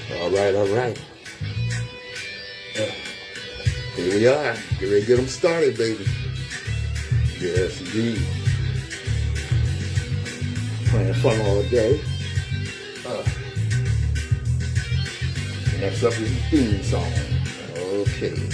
All right, all right. Here we are. Get ready to get them started, baby. Yes, indeed. Playing fun all day. Next up is the theme song. Okay.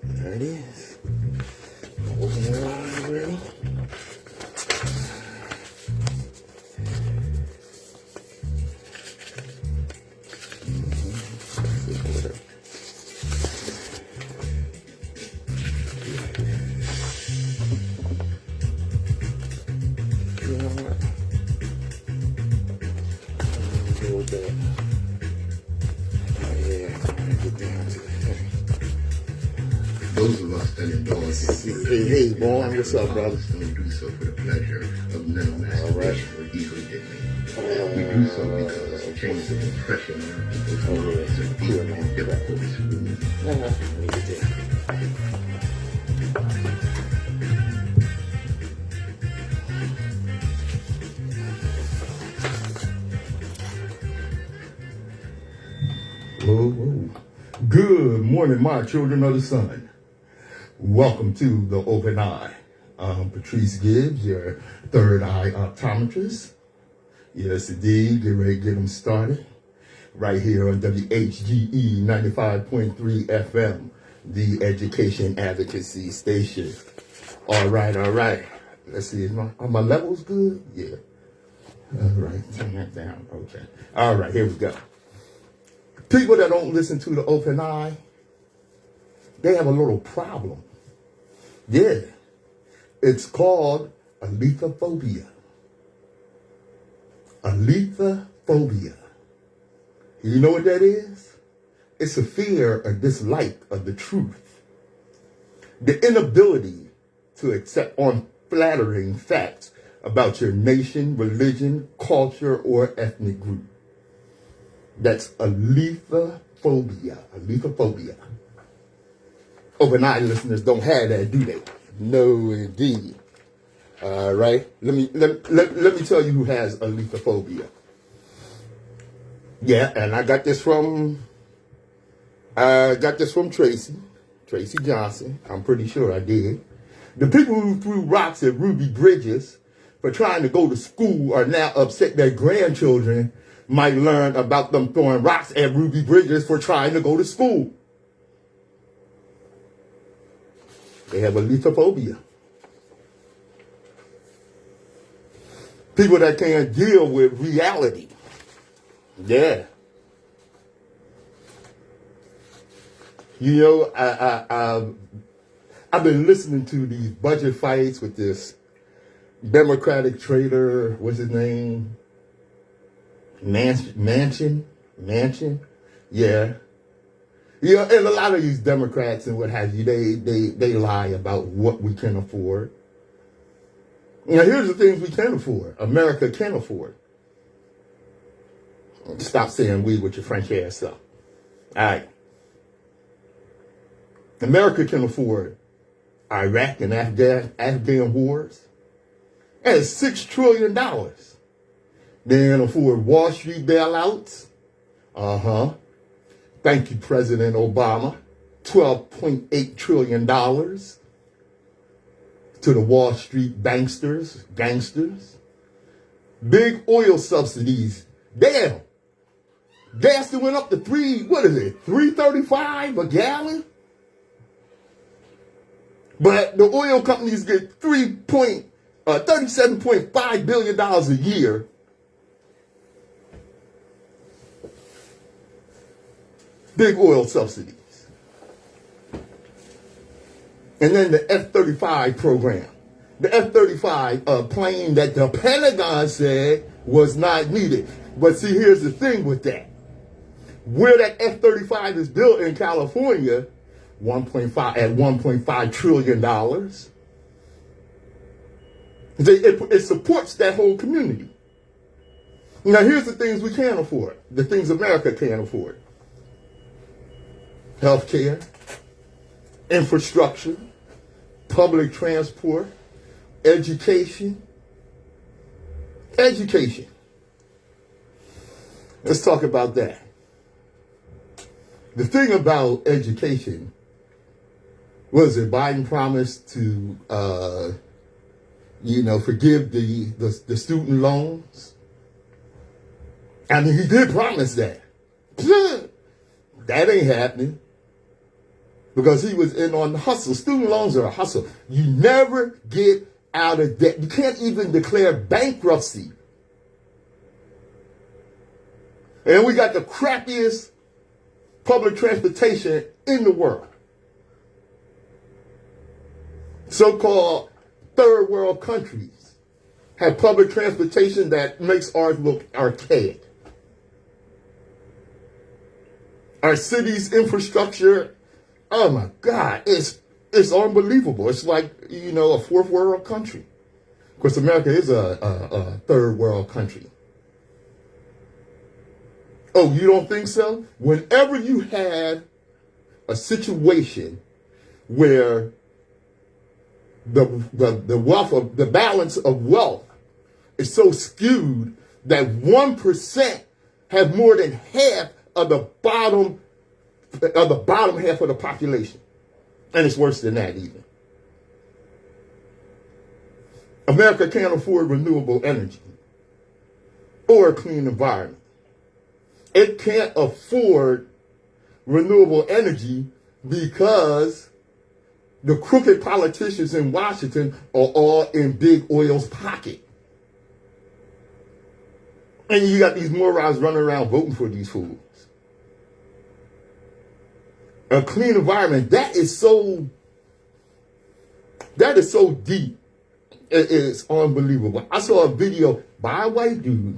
There it is. Open it already. Those of us that endorse Hey, Born, what's up, brother? Don't do so for the pleasure of mental masturbation or easily get made. We do so because it changes the impression on people's minds and deep and difficult to remove. Good morning, my children of the sun. Welcome to the Open Eye. I'm Patrice Gibbs, your third eye optometrist. Yes, indeed. Get ready to get them started. Right here on WHGE 95.3 FM, the education advocacy station. All right, all right. Let's see, are my levels good? Yeah. All right, turn that down. Okay. All right, here we go. People that don't listen to the Open Eye, they have a little problem. Yeah, it's called aletophobia. Aletophobia. You know what that is? It's a fear or dislike of the truth. The inability to accept unflattering facts about your nation, religion, culture, or ethnic group. That's aletophobia. Aletophobia. Open eye listeners don't have that, do they? No, indeed. All right. Let me tell you who has aletophobia. Yeah, and I got this from Tracy Johnson. I'm pretty sure I did. The people who threw rocks at Ruby Bridges for trying to go to school are now upset their grandchildren might learn about them throwing rocks at Ruby Bridges for trying to go to school. They have aletophobia. People that can't deal with reality. Yeah. You know, I've been listening to these budget fights with this Democratic traitor, what's his name? Manchin? Yeah. Yeah, and a lot of these Democrats and what have you, they lie about what we can afford. Now, here's the things we can afford. America can afford. Stop saying we with your French ass up. All right. America can afford Iraq and Afghan wars. That's $6 trillion. They can afford Wall Street bailouts. Thank you, President Obama. $12.8 trillion to the Wall Street gangsters. Big oil subsidies. Damn. Gas went up to $3.35 a gallon? But the oil companies get $37.5 billion a year. Big oil subsidies. And then the F-35 program. The F-35 plane that the Pentagon said was not needed. But see, here's the thing with that. where that F-35 is built in California, 1.5 trillion dollars. It supports that whole community. Now, here's the things we can't afford, the things America can't afford: healthcare, infrastructure, public transport, education. Education. Let's talk about that. The thing about education was that Biden promised to, forgive the student loans. I mean, he did promise that. That ain't happening because he was in on the hustle. Student loans are a hustle. You never get out of debt. You can't even declare bankruptcy. And we got the crappiest public transportation in the world. So-called third world countries have public transportation that makes ours look archaic. Our city's infrastructure, oh my God, it's unbelievable. It's like, a fourth world country. Of course, America is a third world country. Oh, you don't think so? Whenever you have a situation where the balance of wealth is so skewed that 1% have more than half of the bottom half of the population. And it's worse than that even. America can't afford renewable energy or a clean environment. It can't afford renewable energy because the crooked politicians in Washington are all in Big Oil's pocket. And you got these morons running around voting for these fools. A clean environment, that is so deep. It is unbelievable. I saw a video by a white dude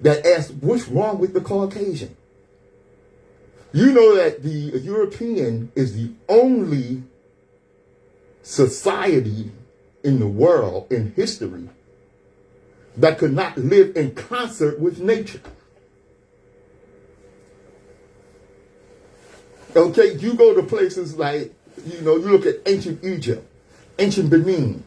that asked, what's wrong with the Caucasian? You know that the European is the only society in the world, in history, that could not live in concert with nature. Okay, you go to places like, you look at ancient Egypt, ancient Benin.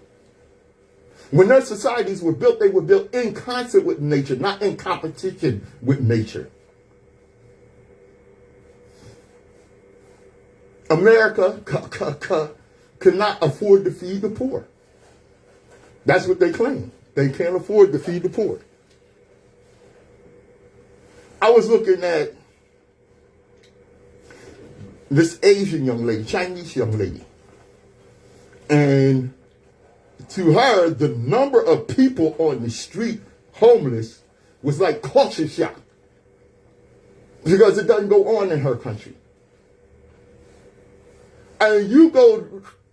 When their societies were built, they were built in concert with nature, not in competition with nature. America cannot afford to feed the poor. That's what they claim. They can't afford to feed the poor. I was looking at this Asian young lady, Chinese young lady. And to her, the number of people on the street homeless was like culture shock. Because it doesn't go on in her country. And you go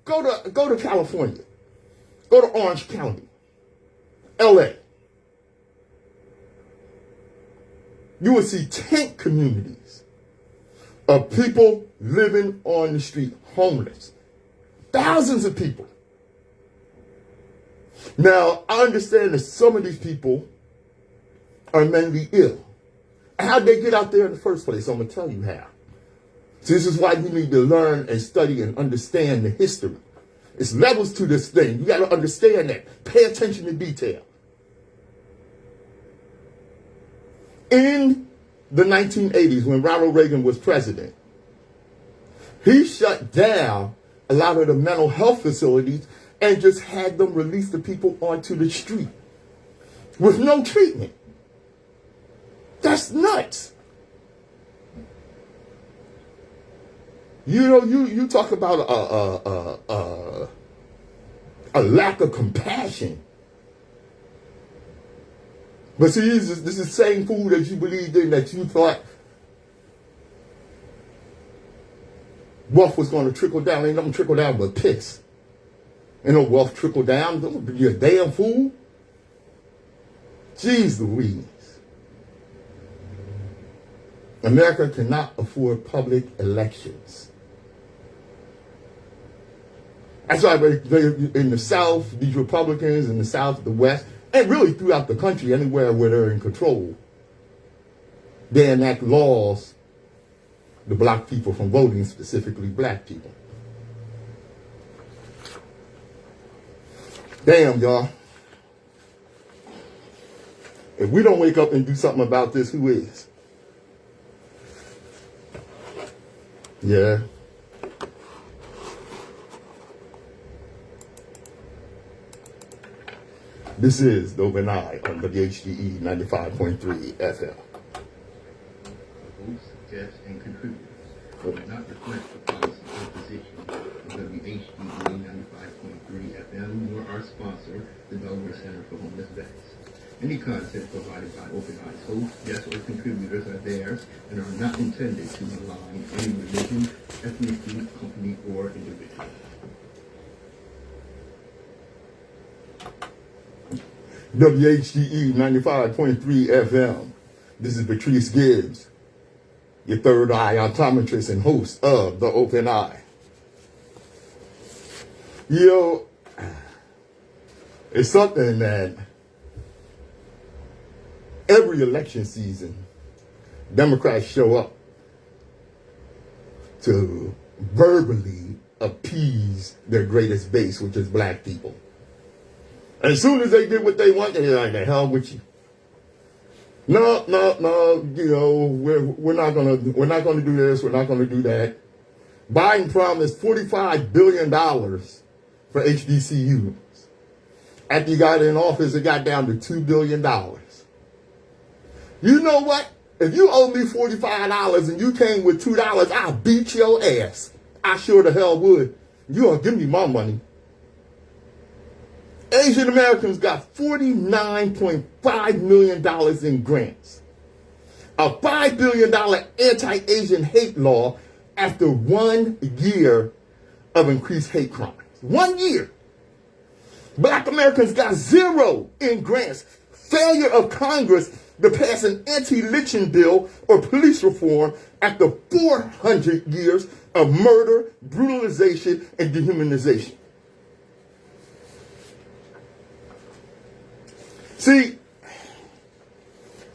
to California, go to Orange County, LA. You will see tent communities of people living on the street, homeless. Thousands of people. Now, I understand that some of these people are mentally ill. How'd they get out there in the first place? I'm going to tell you how. So this is why you need to learn and study and understand the history. It's levels to this thing. You got to understand that. Pay attention to detail. In the 1980s, when Ronald Reagan was president, he shut down a lot of the mental health facilities and just had them release the people onto the street with no treatment. That's nuts. You talk about a lack of compassion. But see, this is the same food that you believed in, that you thought wealth was going to trickle down. Ain't nothing trickle down but piss. Ain't no wealth trickle down. You're a damn fool. Jeez Louise. America cannot afford public elections. That's why in the South, these Republicans in the South, the West, and really throughout the country, anywhere where they're in control, they enact laws to block people from voting, specifically black people. Damn, y'all. If we don't wake up and do something about this, who is? Yeah. This is the Open Eye on WHGE 95.3 FM. Hosts, guests, and contributors will not reflect the policy or position of WHGE 95.3 FM nor our sponsor, the Delaware Center for Homeless Vets. Any content provided by Open Eye's hosts, guests, or contributors are theirs and are not intended to malign any religion, ethnicity, company, or individual. WHGE 95.3 FM. This is Patrice Gibbs, your third eye optometrist and host of the Open Eye. Yo, it's something that every election season, Democrats show up to verbally appease their greatest base, which is black people. As soon as they get what they want, they're like, the hell with you. No, you know, we're not gonna do this, we're not gonna do that. Biden promised $45 billion for HBCUs. After he got in office, it got down to $2 billion. You know what? If you owe me $45 and you came with $2, I'll beat your ass. I sure the hell would. You gonna give me my money. Asian Americans got $49.5 million in grants. A $5 billion anti-Asian hate law after 1 year of increased hate crimes. 1 year. Black Americans got zero in grants. Failure of Congress to pass an anti-lynching bill or police reform after 400 years of murder, brutalization, and dehumanization. See,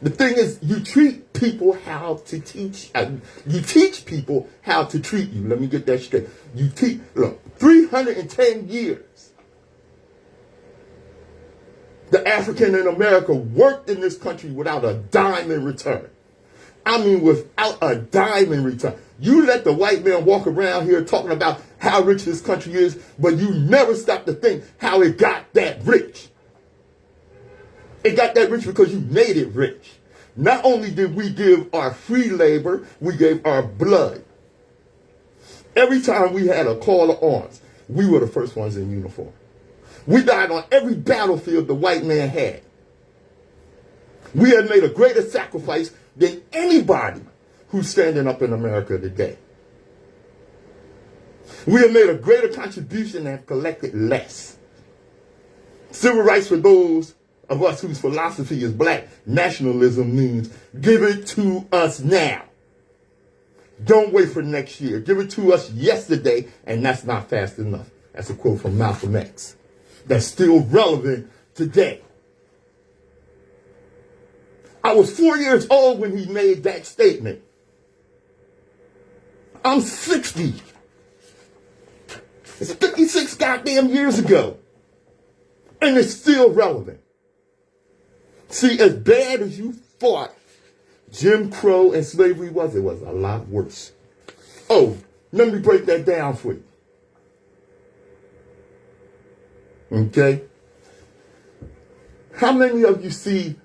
the thing is, you treat people how to teach. You teach people how to treat you. Let me get that straight. You teach, look, 310 years. The African in America worked in this country without a dime in return. I mean, without a dime in return. You let the white man walk around here talking about how rich this country is, but you never stop to think how it got that rich. It got that rich because you made it rich. Not only did we give our free labor, we gave our blood. Every time we had a call to arms, we were the first ones in uniform. We died on every battlefield the white man had. We had made a greater sacrifice than anybody who's standing up in America today. We have made a greater contribution and have collected less. Civil rights for those of us whose philosophy is black nationalism means give it to us now. Don't wait for next year. Give it to us yesterday, and that's not fast enough. That's a quote from Malcolm X. That's still relevant today. I was 4 years old when he made that statement. I'm 60. It's 56 goddamn years ago. And it's still relevant. See, as bad as you fought Jim Crow and slavery was, it was a lot worse. Oh, let me break that down for you. Okay? How many of you see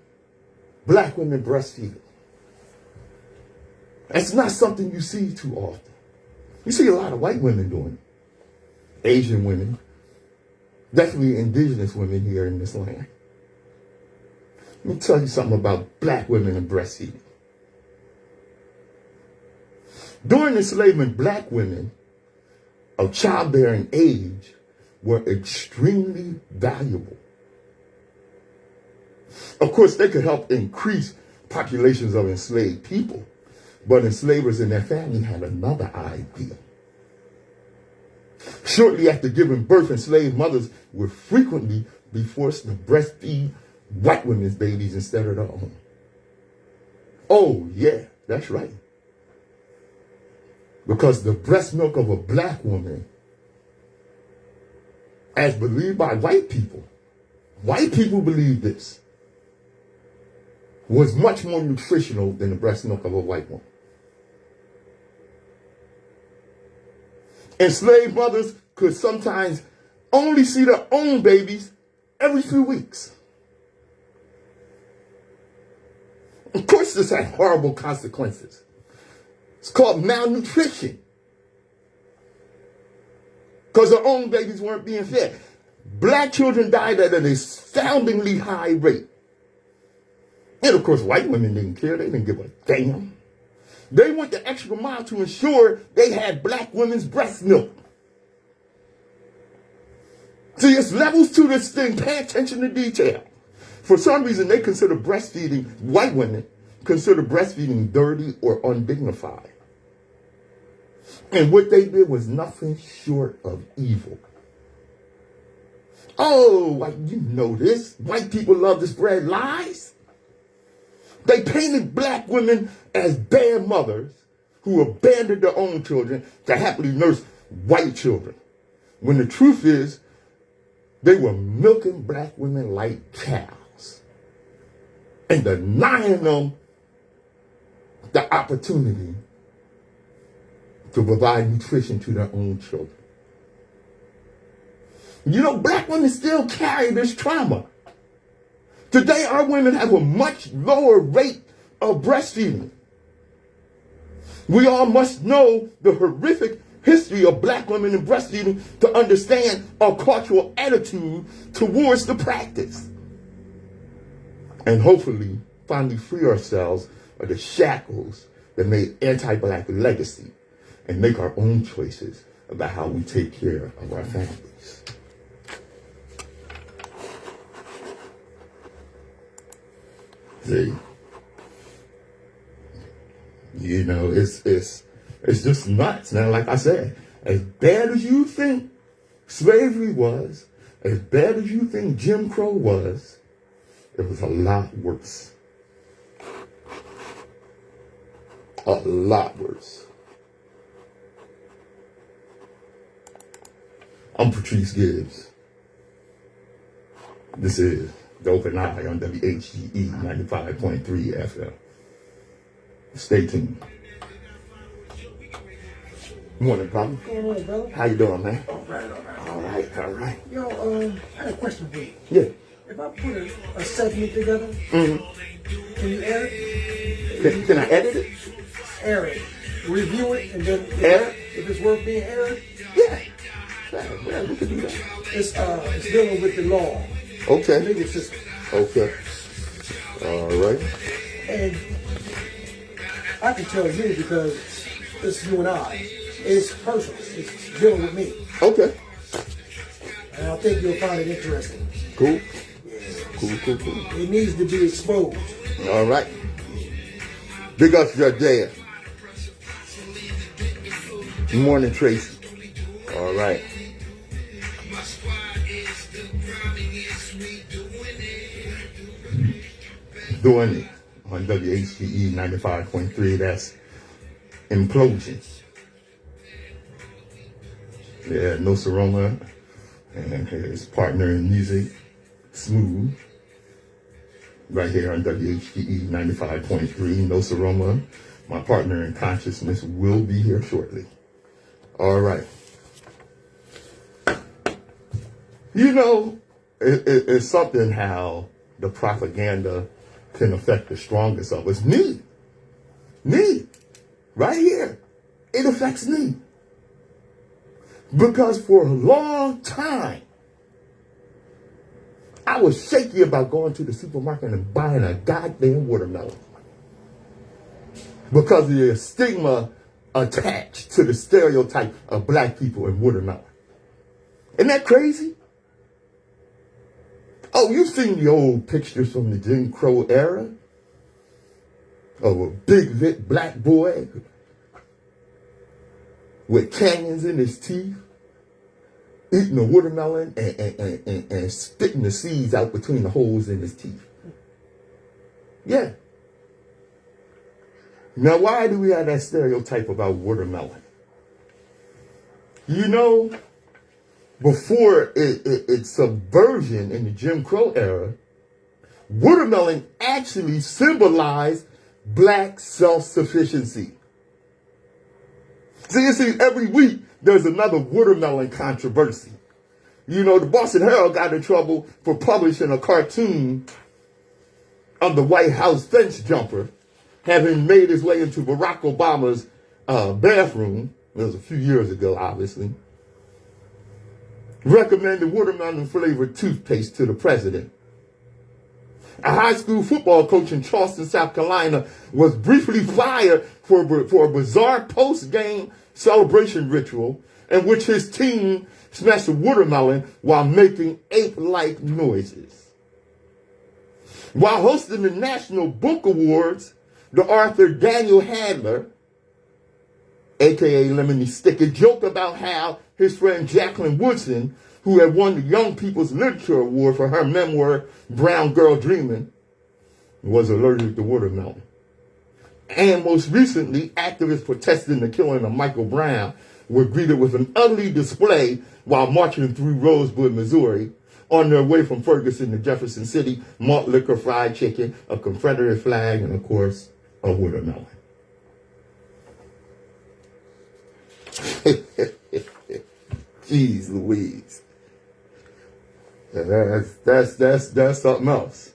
black women breastfeeding? That's not something you see too often. You see a lot of white women doing it. Asian women. Definitely indigenous women here in this land. Let me tell you something about black women and breastfeeding. During enslavement, black women of childbearing age were extremely valuable. Of course, they could help increase populations of enslaved people, But enslavers and their family had another idea. Shortly after giving birth, enslaved mothers would frequently be forced to breastfeed white women's babies instead of their own. Oh, yeah, that's right. Because the breast milk of a black woman, as believed by white people believe this, was much more nutritional than the breast milk of a white woman. Enslaved mothers could sometimes only see their own babies every few weeks. Of course, this had horrible consequences. It's called malnutrition. Because their own babies weren't being fed. Black children died at an astoundingly high rate. And of course, white women didn't care. They didn't give a damn. They went the extra mile to ensure they had black women's breast milk. See, it's levels to this thing. Pay attention to detail. For some reason, they consider breastfeeding, white women consider breastfeeding dirty or undignified. And what they did was nothing short of evil. Oh, you know this. White people love to spread lies. They painted black women as bad mothers who abandoned their own children to happily nurse white children. When the truth is, they were milking black women like cows and denying them the opportunity to provide nutrition to their own children. You know, black women still carry this trauma. Today, our women have a much lower rate of breastfeeding. We all must know the horrific history of black women and breastfeeding to understand our cultural attitude towards the practice. And hopefully, finally free ourselves of the shackles that made anti-black legacy and make our own choices about how we take care of our families. See, you know, it's just nuts. Now, like I said, as bad as you think slavery was, as bad as you think Jim Crow was, it was a lot worse. A lot worse. I'm Patrice Gibbs. This is The Open Eye on WHGE 95.3 FM. Stay tuned. Morning, brother. What's going on, brother? How you doing, man? All right. All right. Yo, I had a question for you. Yeah. If I put a segment together, can you air it? Can I edit it? Air it. Review it, and then Air? if it's worth being aired, Yeah. Yeah, we can do that. it's dealing with the law, Okay. legal system, Okay. All right. and I can tell you because it's you and I. It's personal. It's dealing with me, Okay. and I think you'll find it interesting. Cool. Cool. It needs to be exposed. All right. Big ups your dad. Good morning, Tracy. All right. Doing it on WHGE 95.3. That's Implosion. Yeah, Nsoromma and his partner in music, Smooth. Right here on WHGE 95.3. Nsoromma, my partner in consciousness, will be here shortly. All right. You know, it's something how the propaganda can affect the strongest of us. Me. Right here. It affects me. Because for a long time, I was shaky about going to the supermarket and buying a goddamn watermelon. Because of the stigma attached to the stereotype of black people and watermelon. Isn't that crazy? Oh, you've seen the old pictures from the Jim Crow era of a big lit black boy with canyons in his teeth, eating a watermelon and spitting the seeds out between the holes in his teeth. Yeah. Now, why do we have that stereotype about watermelon? You know, before its subversion in the Jim Crow era, watermelon actually symbolized black self-sufficiency. See, you see, every week there's another watermelon controversy. You know, the Boston Herald got in trouble for publishing a cartoon of the White House fence jumper having made his way into Barack Obama's bathroom. It was a few years ago, obviously. Recommended watermelon flavored toothpaste to the president. A high school football coach in Charleston, South Carolina, was briefly fired for a bizarre post-game celebration ritual in which his team smashed a watermelon while making ape-like noises. While hosting the National Book Awards, the author Daniel Handler, a.k.a. Lemony Snicket, joked about how his friend Jacqueline Woodson, who had won the Young People's Literature Award for her memoir, Brown Girl Dreaming, was allergic to watermelon. And most recently, activists protesting the killing of Michael Brown were greeted with an ugly display while marching through Rosebud, Missouri, on their way from Ferguson to Jefferson City, malt liquor, fried chicken, a Confederate flag, and of course, a watermelon. Jeez Louise. That's something else.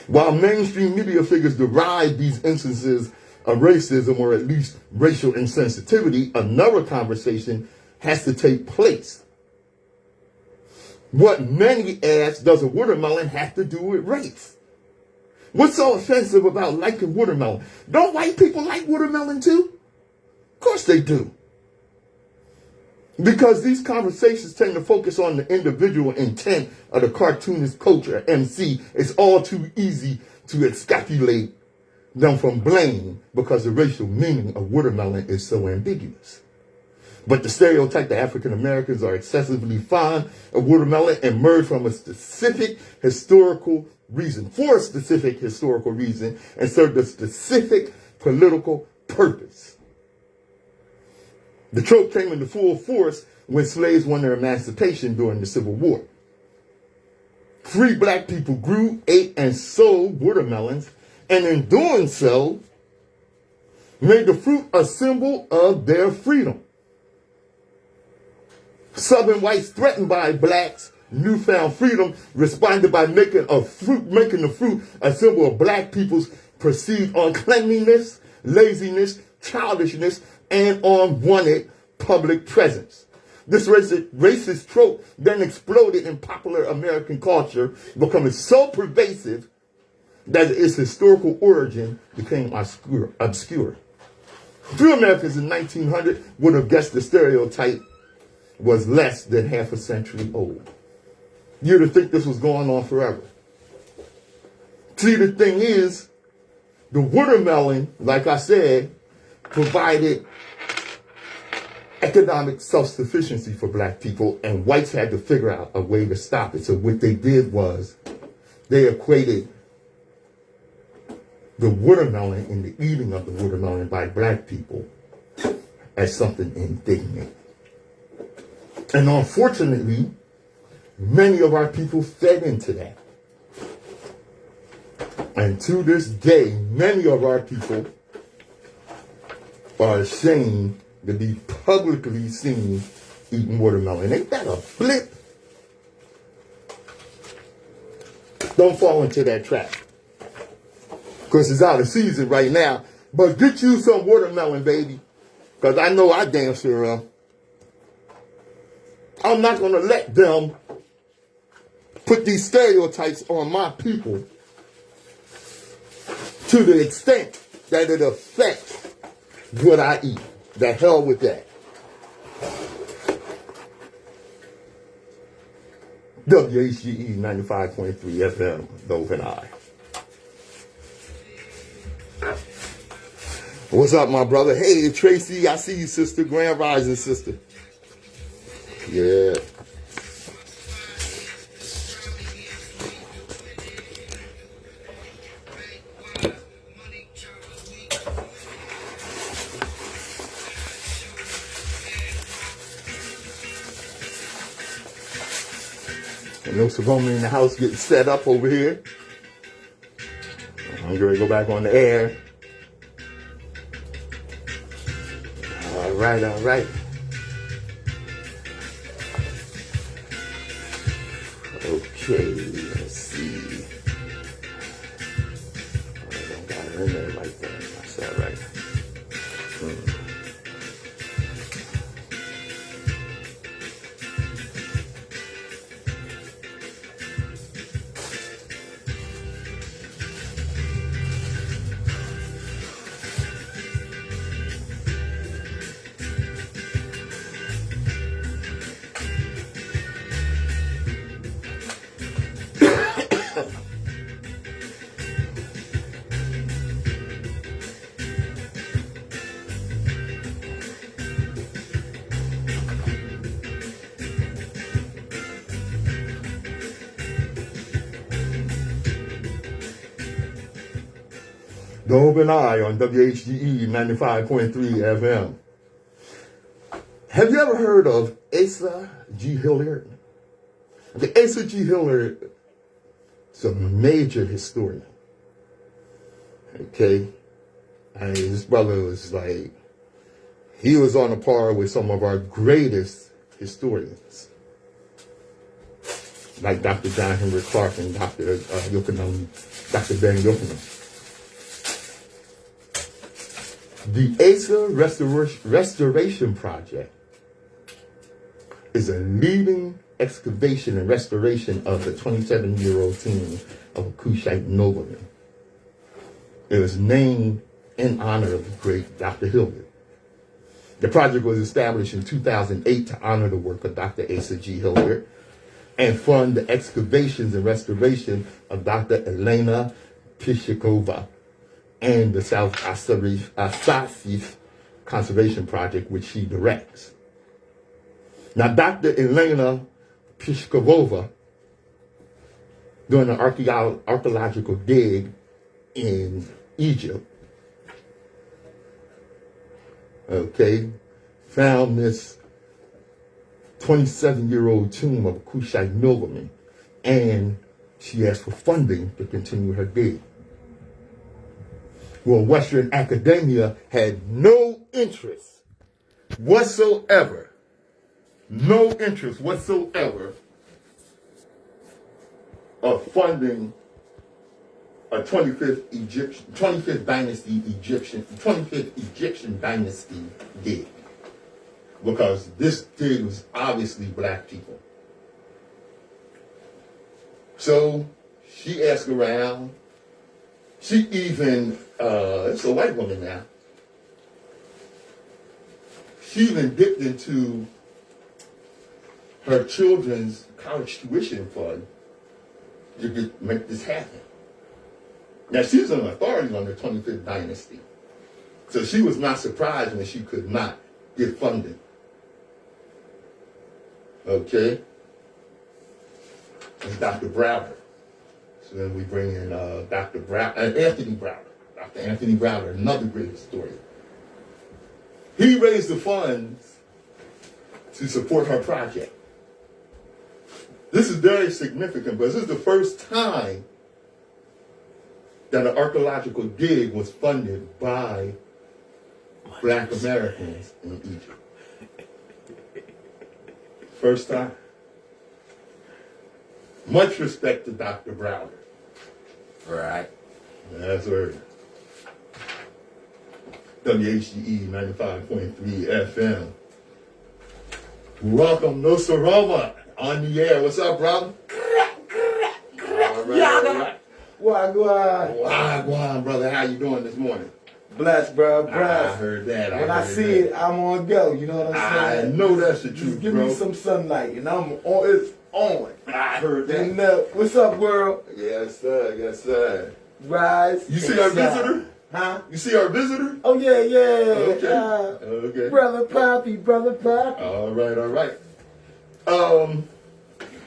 While mainstream media figures deride these instances of racism or at least racial insensitivity, another conversation has to take place. What many ask, does a watermelon have to do with race? What's so offensive about liking watermelon? Don't white people like watermelon too? Of course they do. Because these conversations tend to focus on the individual intent of the cartoonist culture, MC. It's all too easy to extrapolate them from blame because the racial meaning of watermelon is so ambiguous. But the stereotype that African Americans are excessively fond of watermelon emerged from a specific historical reason, for a specific historical reason, and served a specific political purpose. The trope came into full force when slaves won their emancipation during the Civil War. Free black people grew, ate, and sold watermelons, and in doing so, made the fruit a symbol of their freedom. Southern whites threatened by blacks' newfound freedom responded by making the fruit a symbol of black people's perceived uncleanliness, laziness, childishness, and unwanted public presence. This racist trope then exploded in popular American culture, becoming so pervasive that its historical origin became obscure. Few Americans in 1900 would have guessed the stereotype was less than half a century old. You'd have think this was going on forever. See, the thing is, the watermelon, like I said, provided economic self-sufficiency for black people, and whites had to figure out a way to stop it. So what they did was they equated the watermelon and the eating of the watermelon by black people as something indignant. And unfortunately, many of our people fed into that. And to this day, many of our people are ashamed to be publicly seen eating watermelon. Ain't that a flip? Don't fall into that trap. Because it's out of season right now. But get you some watermelon, baby. Because I know I damn sure am. I'm not going to let them put these stereotypes on my people to the extent that it affects what I eat. The hell with that. WHGE 95.3 FM, Dove and I. What's up, my brother? Hey, Tracy, I see you, sister. Grand Rising, sister. Yeah. And Nsoromma in the house getting set up over here. I'm going to go back on the air. All right, all right. Okay, let's see. I don't got it in there like that. That's that right. The Open Eye on WHGE 95.3 FM. Have you ever heard of Asa G. Hilliard? The Asa G. Hilliard is a major historian. Okay? And his brother was like, he was on a par with some of our greatest historians. Like Dr. John Henry Clark and Dr. Ben Yochanan. The Asa Restoration Project is a leading excavation and restoration of the 27-year-old tomb of a Kushite nobleman. It was named in honor of the great Dr. Hilliard. The project was established in 2008 to honor the work of Dr. Asa G. Hilliard and fund the excavations and restoration of Dr. Elena Pishikova and the South Asasif Conservation Project, which she directs. Now, Dr. Elena Pishkova, during an archaeological dig in Egypt, okay, found this 27-year-old tomb of a Kushite nobleman, and she asked for funding to continue her dig. Well, Western academia had no interest whatsoever of funding a 25th Egyptian dynasty dig, because this dig was obviously black people. So she asked around. She even, it's a white woman now. She even dipped into her children's college tuition fund to make this happen. Now, she's an authority on the 25th dynasty. So she was not surprised when she could not get funding. Okay? And Dr. Browder. So then we bring in Dr. Anthony Browder. Dr. Anthony Browder, another great historian. He raised the funds to support her project. This is very significant, because this is the first time that an archaeological dig was funded by Black Americans in Egypt. First time. Much respect to Dr. Browder. Right. That's right. WHGE 95.3 FM. Welcome, Nsoromma, on the air. What's up, brother? All right. Wagwan, brother. How you doing this morning? Blessed, bro. Blessed. I heard that. When I see it, I'm on go. You know what I'm saying? I know that's the truth, Just give bro. me some sunlight, and I'm on. It's on. I heard that. And, what's up, world? Yes, sir. Yes, sir. Rise. You see our and shine. visitor? Huh? You see our visitor? Oh, yeah, yeah. Okay. Okay. Brother Poppy, Brother Poppy. All right, all right.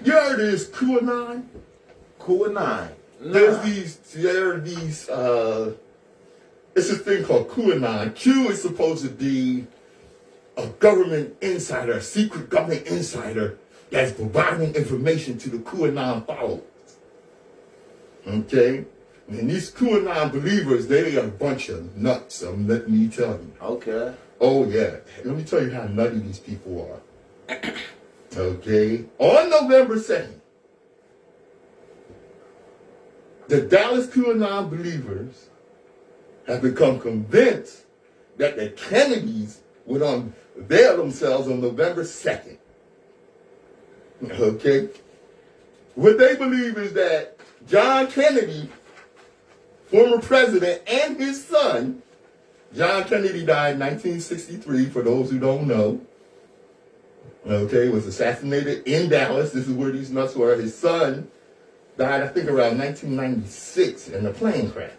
You heard of this QAnon? Cool 9. There are these, it's this thing called QAnon. Q is supposed to be a government insider, a secret government insider that's providing information to the QAnon followers. Okay? And these QAnon believers, they are a bunch of nuts, let me tell you. Okay. Oh, yeah. Let me tell you how nutty these people are. Okay? On November 2nd, the Dallas QAnon believers have become convinced that the Kennedys would unveil themselves on November 2nd. Okay? What they believe is that John Kennedy, former president, and his son, John Kennedy died in 1963, for those who don't know. Okay, was assassinated in Dallas. This is where these nuts were. His son died, I think, around 1996 in a plane crash.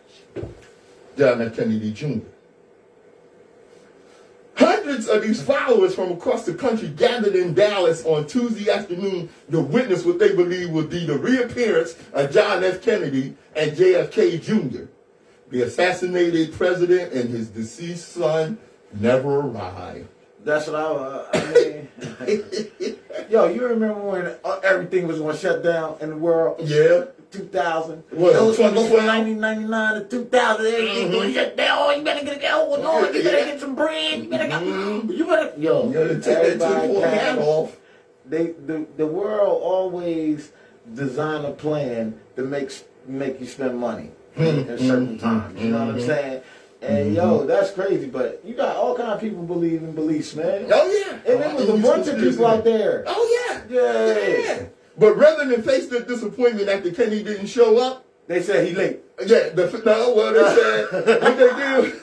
John F. Kennedy Jr. Hundreds of these followers from across the country gathered in Dallas on Tuesday afternoon to witness what they believe would be the reappearance of John F. Kennedy and JFK Jr. The assassinated president and his deceased son never arrived. That's what I mean. Yo, you remember when everything was going to shut down in the world? Yeah. 2000. What, It was from 2012? 1999 to 2000. Everything going to shut down. Oh, you better get going on. You better get some bread. You better go. You better. Yo, You gotta take that everybody tinfoil hat off. The world always design a plan to make you spend money at certain times. You know what I'm saying? And yo, that's crazy, but you got all kind of people believe in beliefs, man. Oh, yeah. And there was a bunch of people out there. Oh, yeah. Yeah. But rather than face the disappointment that the Kennedy didn't show up, They said he late. yeah, they said, what they do?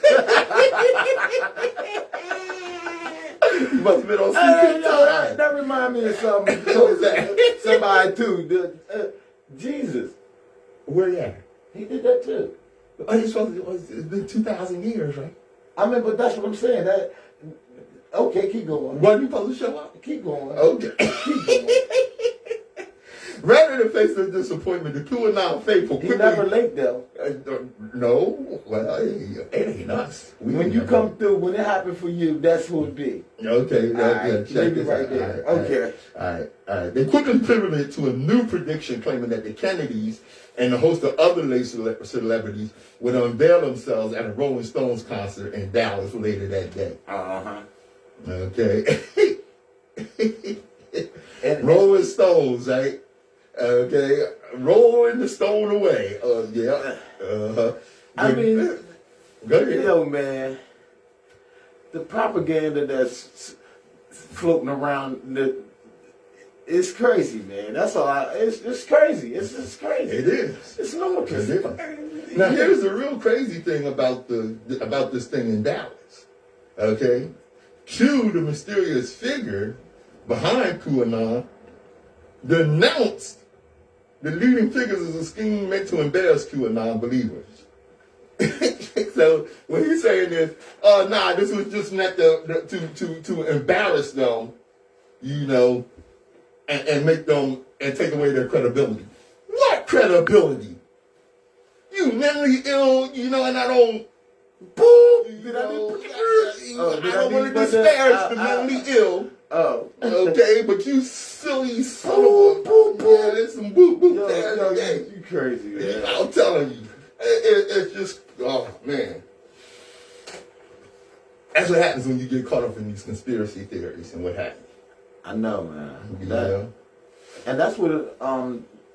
You must have been on Hey, CP yo, time. that remind me of something. What was that? Somebody too. Jesus, Where you at? he did that too. Oh, it's been 2,000 years, right? I mean, but that's what I'm saying. That okay, keep going. Wasn't you supposed to show up? Keep going. Okay. Keep going. Rather than face the disappointment, the QAnon faithful He quickly... never late though. No, well, it ain't us. When you come through, when it happened for you, that's who it be. Okay, Alright, check leave it this right out. there. All right, Okay. all right. They quickly pivoted to a new prediction claiming that the Kennedys and a host of other late celebrities would unveil themselves at a Rolling Stones concert in Dallas later that day. Okay. And Rolling Stones, right? Okay. Rolling the stone away. Yeah. I mean, go ahead. yo, man, the propaganda that's floating around, it's crazy, man. That's all. It's crazy. It's just crazy. It is. It's ludicrous. It is. Now here's the real crazy thing about this thing in Dallas. Okay? Q, the mysterious figure behind QAnon, denounced the leading figures as a scheme meant to embarrass QAnon believers. So what he's saying is, this was just meant to embarrass them, you know, and make them and take away their credibility. What credibility? You mentally ill, you know, and I don't. Boom! Did I do- I don't want to disparage the mentally ill. Oh. Okay, but you silly son of a boop. Yeah, there's some boop boop Yo, there. yo, Yeah. you crazy, man. I'm telling you, it's just, oh man. That's what happens when you get caught up in these conspiracy theories and what happens. I know, man. Yeah. And that's what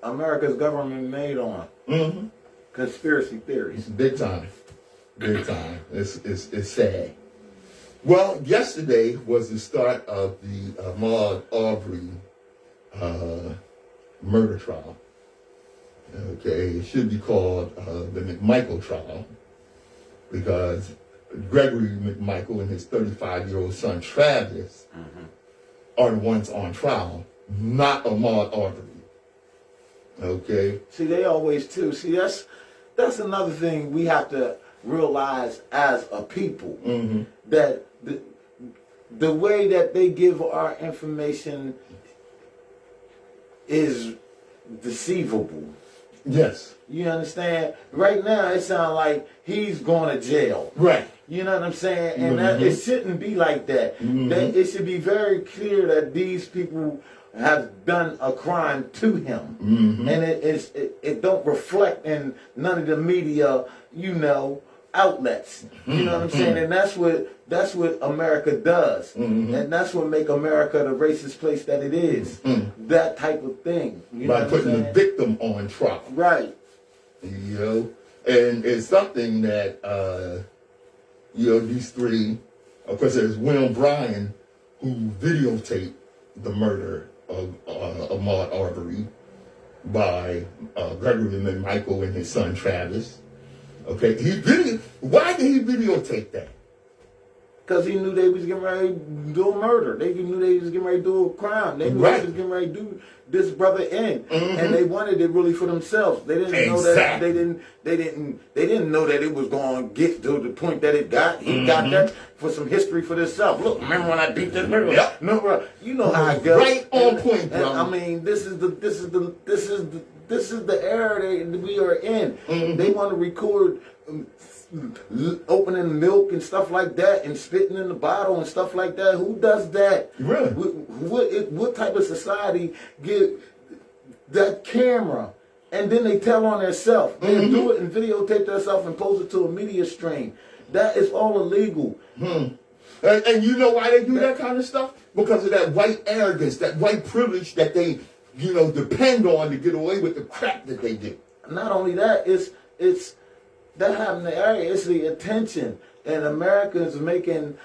America's government made on. Mm-hmm. Conspiracy theories. Big time. Big time. It's sad. Well, yesterday was the start of the Ahmaud Arbery murder trial. Okay, it should be called the McMichael trial because Gregory McMichael and his 35-year-old son Travis are the ones on trial, not Ahmaud Arbery. Okay. See, they always too. See, that's another thing we have to realize as a people that the way that they give our information is deceivable. Yes. You understand? Right now, it sounds like he's going to jail. Right. You know what I'm saying? And that, it shouldn't be like that. That. It should be very clear that these people have done a crime to him, and it don't reflect in none of the media, outlets. You know what I'm saying? And that's what America does, and that's what make America the racist place that it is. That type of thing. You know By what putting I'm the saying? victim on trial. Right. And it's something that these three, of course, there's William Bryan, who videotaped the murder of Ahmaud Arbery by Gregory McMichael and his son Travis. Okay, why did he videotape that? Because he knew they was getting ready to do a murder. They knew they was getting ready to do a crime. They knew they was getting ready to do this brother in, and they wanted it really for themselves. They didn't know that they didn't know that it was going to get to the point that it got. He got that for some history for himself. Look, remember when I beat this murder? Yep. No, bro, you know how it goes. Right on point, bro. I mean, this is the era that we are in. They want to record opening milk and stuff like that and spitting in the bottle and stuff like that. Who does that? Really? What type of society get that camera and then they tell on themselves? They do it and videotape themselves and post it to a media stream. That is all illegal. And you know why they do that kind of stuff? Because of that white arrogance, that white privilege that they, depend on to get away with the crap that they do. Not only that, it's that happened in the area. It's the attention, and Americans making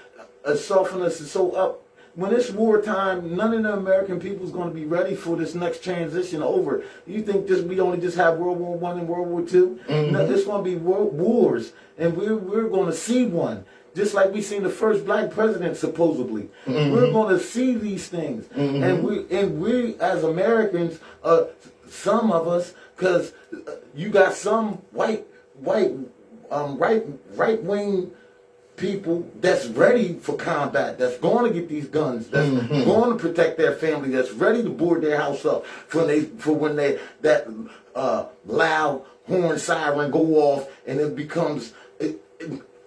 softness is so up. When it's wartime, none of the American people is going to be ready for this next transition over. You think we only just have World War I and World War II? No, it's going to be wars, and we're going to see one. Just like we seen the first black president, supposedly. We're going to see these things, and we as Americans, some of us, because you got some right wing people that's ready for combat, that's going to get these guns, that's going to protect their family, that's ready to board their house up when that loud horn siren go off and it becomes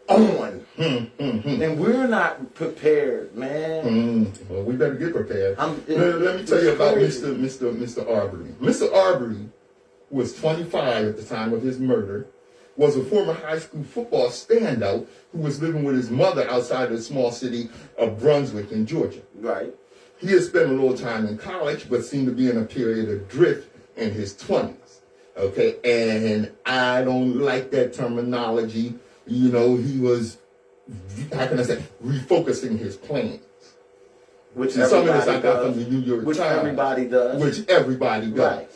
on. And we're not prepared, man. Well, we better get prepared. Let me tell it's you about crazy. Mr. Arbery. Mr. Arbery was 25 at the time of his murder, was a former high school football standout who was living with his mother outside the small city of Brunswick in Georgia. Right. He had spent a little time in college, but seemed to be in a period of drift in his 20s. Okay, and I don't like that terminology. He was, how can I say, refocusing his plans. Which And some of this everybody I got does. from the New York Which Times. everybody does. Which everybody does. Right.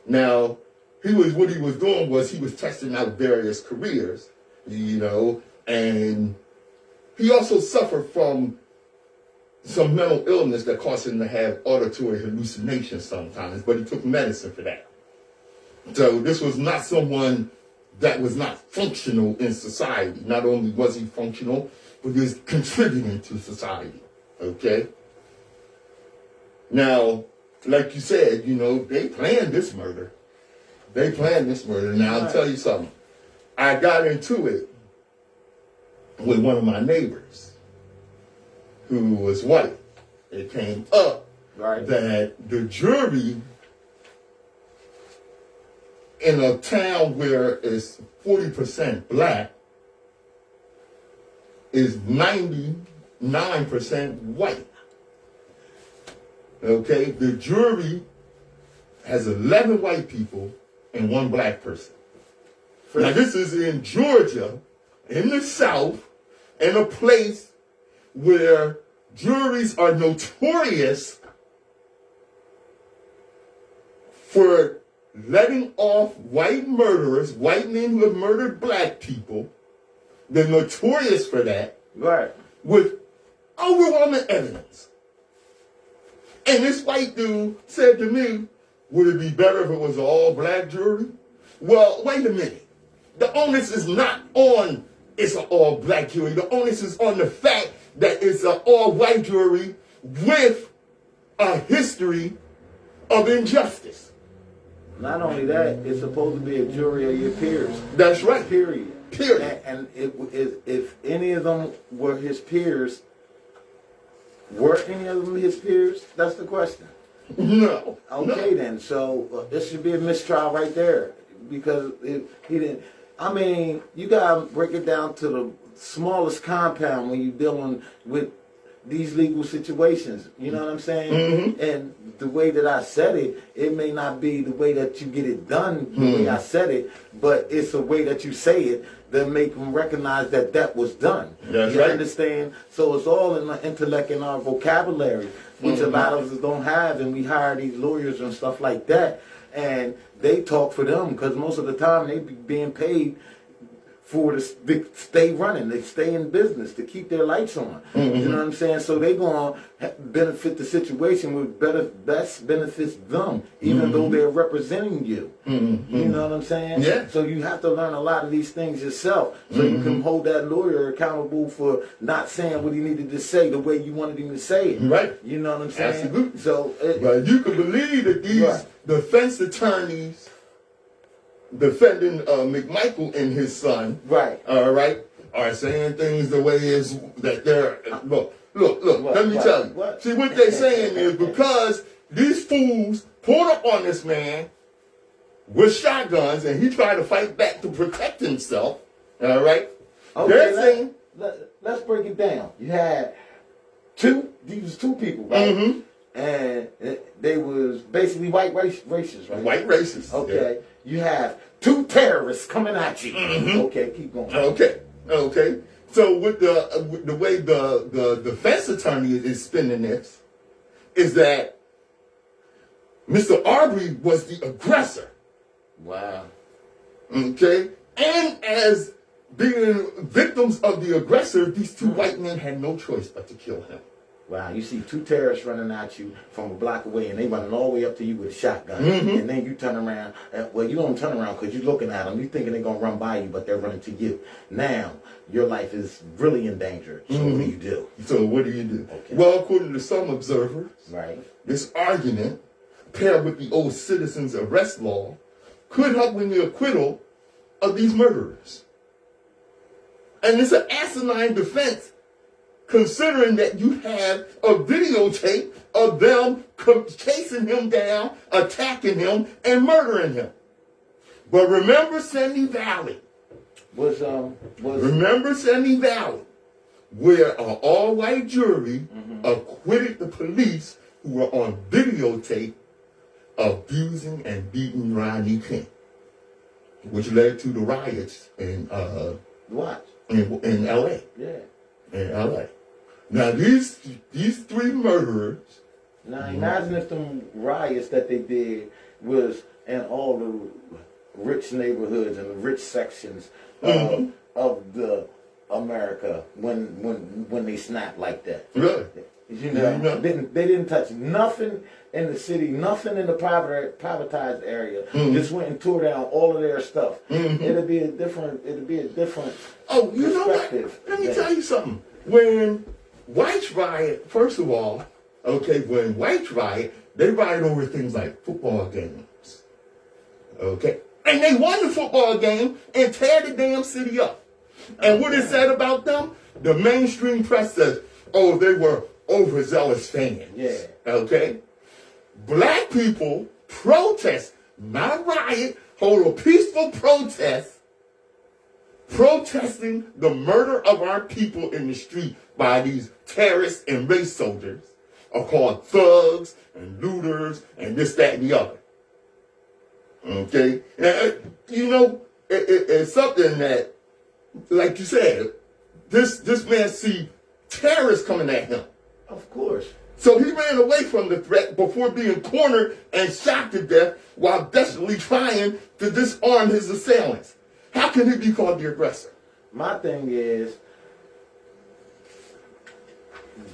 Now, what he was doing was he was testing out various careers, and he also suffered from some mental illness that caused him to have auditory hallucinations sometimes, but he took medicine for that. So this was not someone that was not functional in society. Not only was he functional, but he was contributing to society. Okay? Now, like you said, they planned this murder. Now, I'll tell you something. I got into it with one of my neighbors who was white. It came up that the jury in a town where it's 40% black is 99% white. Okay, the jury has 11 white people and 1 black person. Now this is in Georgia, in the South, in a place where juries are notorious for letting off white murderers, white men who have murdered black people. They're notorious for that. Right. With overwhelming evidence. And this white dude said to me, would it be better if it was an all black jury? Well, wait a minute. the onus is not on it's an all-black jury. The onus is on the fact that it's an all-white jury with a history of injustice. Not only that, it's supposed to be a jury of your peers. That's right. Period. Period. And if any of them were his peers, were any of them his peers? That's the question. No. Okay, then. So this should be a mistrial right there, because if he didn't. I mean, you gotta break it down to the smallest compound when you're dealing with these legal situations. You know what I'm saying? Mm-hmm. And the way that I said it, it may not be the way that you get it done the way I said it, but it's the way that you say it that make them recognize that that was done. That's you right. understand? So it's all in the intellect and our vocabulary, which a lot of us don't have, and we hire these lawyers and stuff like that, and they talk for them because most of the time they be being paid for to stay running, they stay in business, to keep their lights on. You know what I'm saying? So they going to benefit the situation with best benefits them, even though they're representing you. You know what I'm saying? Yeah. So you have to learn a lot of these things yourself, so you can hold that lawyer accountable for not saying what he needed to say the way you wanted him to say it. Right. You know what I'm saying? Absolutely. So But you can believe that these Right. defense attorneys defending McMichael and his son, right. all right, are saying things the way is that they're look. What, Let me what, tell you. what? See, what they're saying is because these fools pulled up on this man with shotguns and he tried to fight back to protect himself. All right, they're saying. Let's break it down. You had these was two people, right? And they was basically white racists, right? White racists. Okay. You have two terrorists coming at you. Okay, keep going. Okay. So with the way the defense attorney is spinning this is that Mr. Arbery was the aggressor. Wow. Okay, and as being victims of the aggressor, these two white men had no choice but to kill him. Wow, you see two terrorists running at you from a block away, and they running all the way up to you with a shotgun, and then you turn around. Well, you don't turn around because you're looking at them. You're thinking they're going to run by you, but they're running to you. Now, your life is really in danger. So what do you do? So what do you do? Okay. Well, according to some observers, Right. this argument, paired with the old citizens arrest law, could help in the acquittal of these murderers. And it's an asinine defense, considering that you have a videotape of them chasing him down, attacking him, and murdering him. But remember Simi Valley. Remember Simi Valley, where an all-white jury acquitted the police who were on videotape abusing and beating Ronnie King, which led to the riots in Watch. in L.A. Yeah. In L.A. Now these three murderers. Now imagine if them riots that they did was in all the rich neighborhoods and the rich sections of the America when they snapped like that. Really? You know, they didn't touch nothing in the city, nothing in the privatized area. Just went and tore down all of their stuff. It'd be a different. Oh, you know what? perspective. Let me tell you something. When whites riot, first of all, when whites riot, they riot over things like football games. Okay? And they won the football game and tear the damn city up. And what is said about them? The mainstream press says, oh, they were overzealous fans. Yeah. Okay? Black people protest, not riot, hold a peaceful protest, protesting the murder of our people in the street by these terrorists and race soldiers are called thugs and looters and this, that, and the other. Okay? You know, it's something that, like you said, this man see terrorists coming at him. Of course. So he ran away from the threat before being cornered and shot to death while desperately trying to disarm his assailants. How can he be called the aggressor? My thing is,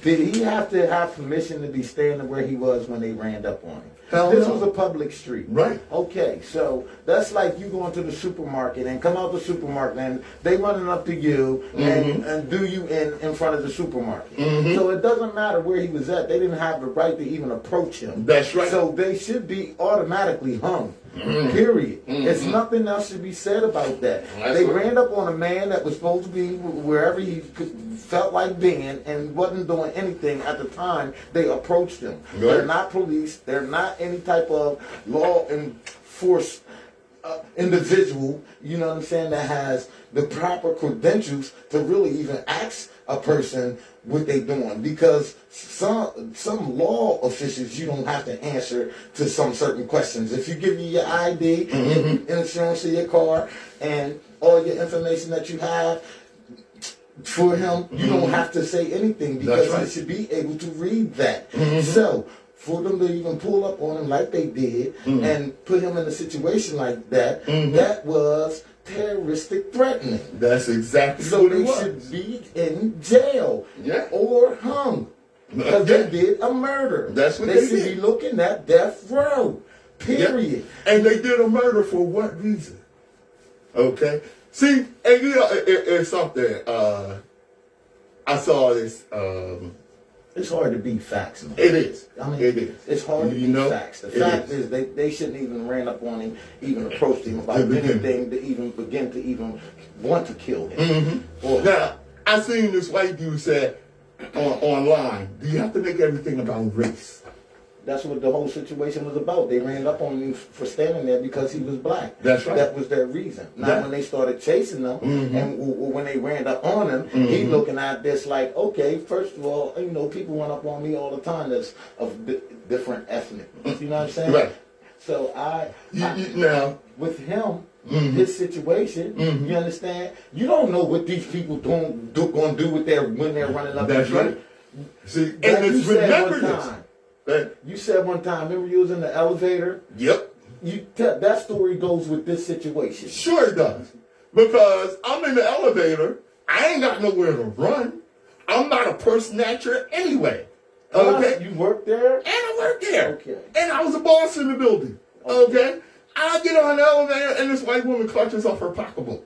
Did he have to have permission to be standing where he was when they ran up on him? Hell This no. was a public street. Right. Okay, so that's like you going to the supermarket and come out the supermarket and they running up to you and do you in front of the supermarket. So it doesn't matter where he was at. They didn't have the right to even approach him. That's right. So they should be automatically hung. Period. It's nothing else to be said about that. That's They right. ran up on a man that was supposed to be wherever he felt like being and wasn't doing anything at the time they approached him. Right. They're not police. They're not any type of law enforcement individual, you know what I'm saying, that has the proper credentials to really even ask a person what they doing, because some law officials you don't have to answer to some certain questions. If you give you your ID, insurance of your car, and all your information that you have for him, you don't have to say anything because That's right. he should be able to read that. So for them to even pull up on him like they did and put him in a situation like that, that was terroristic threatening. That's exactly So what they it was. should be in jail Yeah. or hung because Yeah. they did a murder. That's what they they should did. be looking at death row. Period. Yeah. And they did a murder for what reason? Okay. See, and you know, it's something. I saw this. It's hard to beat facts, man. It is. I mean, It is. it's hard to You beat know, facts. The it fact is. is, they shouldn't even ran up on him, even approached him about To begin. anything to even begin to even want to kill him. Or, Now, I seen this white dude said online, do you have to make everything about race? that's what the whole situation was about. They ran up on him for standing there because he was black. That's right. That was their reason. Now, Yeah. when they started chasing him, and when they ran up on him, he looking at this like, okay, first of all, you know, people run up on me all the time that's of different ethnic. You know what I'm saying? Right. So Now, with him, his situation, you understand? You don't know what these people going to do with when they're running up. that's to you. right. See, Like and you it's said remember one this. time. Right? You said one time, remember you was in the elevator? Yep. That story goes with this situation. Sure it does. Because I'm in the elevator. I ain't got nowhere to run. I'm not a purse snatcher anyway. Okay? You work there? And I work there. Okay. And I was a boss in the building. Okay? I get on the elevator and this white woman clutches off her pocketbook.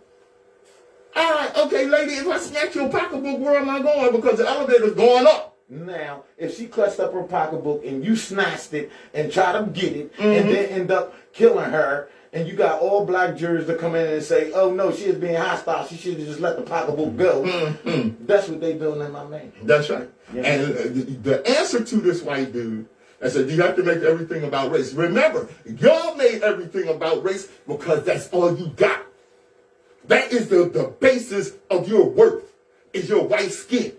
All right, okay, lady, if I snatch your pocketbook, where am I going? Because the elevator's going up. Now, if she clutched up her pocketbook and you snatched it and try to get it and then end up killing her, and you got all black jurors to come in and say, oh no, she is being hostile, she should have just let the pocketbook go. That's what they doing in my man. That's right. Yeah. And the answer to this white dude, I said, you have to make everything about race. Remember, y'all made everything about race because that's all you got. That is the basis of your worth, is your white skin.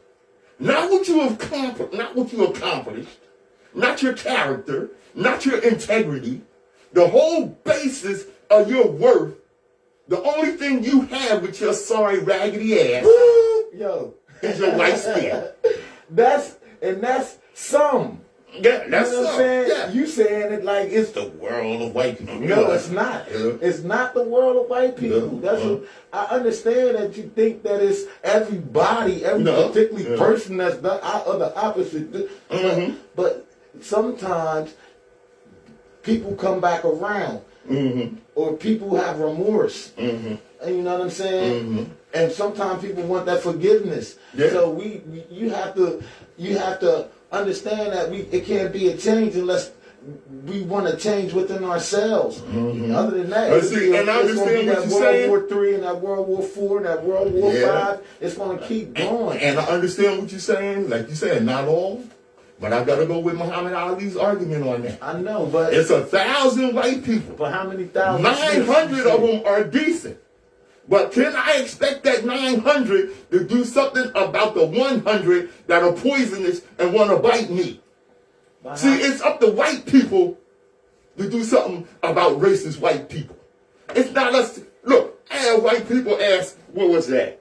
Not what you have accomplished, not your character, not your integrity. The whole basis of your worth, the only thing you have with your sorry raggedy ass Yo. is your white skin. That's some. Yeah, that's you know what I'm so. saying? Yeah. You saying it like it's the world of white people. No, it's not. Yeah. It's not the world of white people. Yeah. That's what I understand, that you think that it's everybody, every particular person that's the opposite. But sometimes people come back around, or people have remorse. And you know what I'm saying? And sometimes people want that forgiveness. Yeah. So you have to understand that it can't be a change unless we want to change within ourselves. Other than that, But see, and I it's going to be understand what that you're World saying. War III and that World War IV and that World War Yeah. V. It's going to keep going. And I understand what you're saying. Like you said, not all. But I got to go with Muhammad Ali's argument on that. I know, but It's 1,000 white people. for how many thousands? 900 of them are decent. But can I expect that 900 to do something about the 100 that are poisonous and want to bite me? See, it's up to white people to do something about racist white people. It's not us. Look, I had white people ask, what was that?